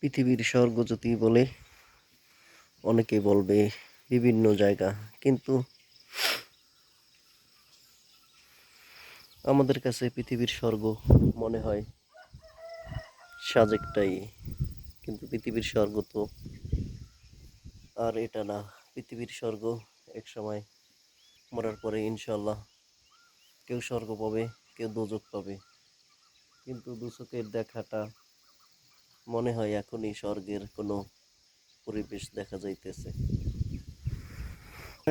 পৃথিবীর স্বর্গ যদি বলে অনেকে বলবে বিভিন্ন জায়গা, কিন্তু আমাদের কাছে পৃথিবীর স্বর্গ মনে হয় সাজেকটাই। কিন্তু পৃথিবীর স্বর্গ তো আর এটা না। পৃথিবীর স্বর্গ এক সময় মরার পরে ইনশাল্লাহ কেউ স্বর্গ পাবে, কেউ দোজক পাবে। কিন্তু দোজকের দেখাটা মনে হয় এখনই স্বর্গের কোনো পরিবেশ দেখা যাইতেছে।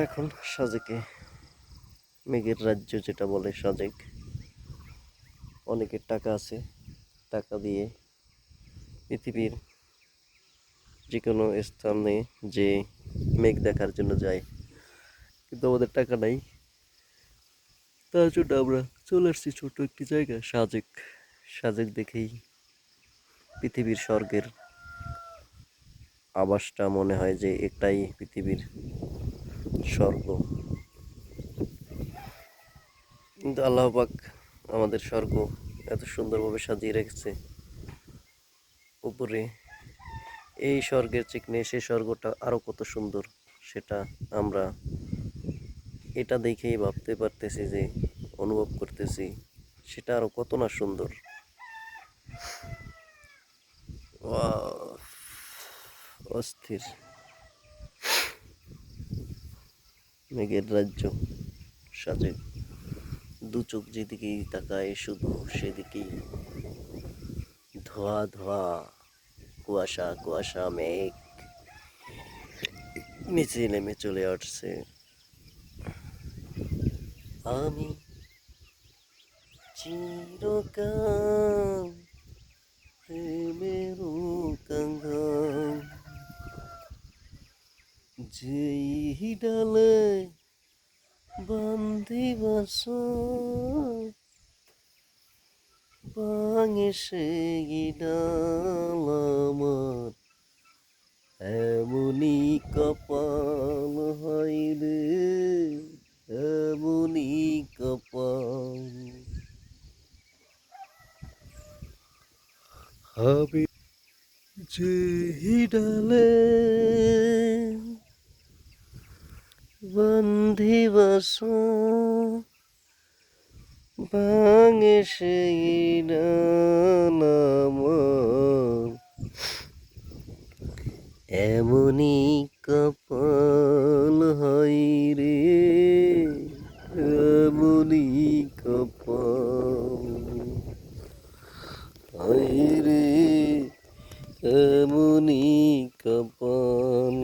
এখন সাজেকে মেঘের রাজ্য যেটা বলে সাজেক, অনেকের টাকা আছে, টাকা দিয়ে পৃথিবীর যে কোনো স্থানে যে মেঘ দেখার জন্য যায়, কিন্তু আমাদের টাকা নাই। তার জন্য আমরা চলে আসছি ছোট্ট একটি জায়গা সাজেক। সাজেক দেখেই পৃথিবীর স্বর্গের আভাসটা মনে হয় যে এটাই পৃথিবীর স্বর্গ। কিন্তু আল্লাহ পাক আমাদের স্বর্গ এত সুন্দরভাবে সাজিয়ে রেখেছে উপরে। এই স্বর্গের চিকনে সেই স্বর্গটা আরো কত সুন্দর, সেটা আমরা এটা দেখেই ভাবতে পারতেছি, যে অনুভব করতেছি সেটা আরো কত না সুন্দর। ওয়াও, অস্থির। মেঘের রাজ্য সাজে, দু চোখ যেদিকেই তাকায় শুধু সেদিকেই ধোয়া ধোয়া, কুয়াশা কুয়াশা, মেঘ নিচে নেমে চলে আসছে। আমি চিরকাল প্রেমের কাঙ্গাল, যেই ডালে বান্ধিবাস ভাঙে সেই ডাল আমার, এমনই কপাল হয় রে, এমনই কপাল। আমি যেই ডালে বান্ধিবাস ভাঙে সেই ডাল আমার, এমনই কপাল হয় রে, এমনই কপাল হয় রে, এমনই কপাল।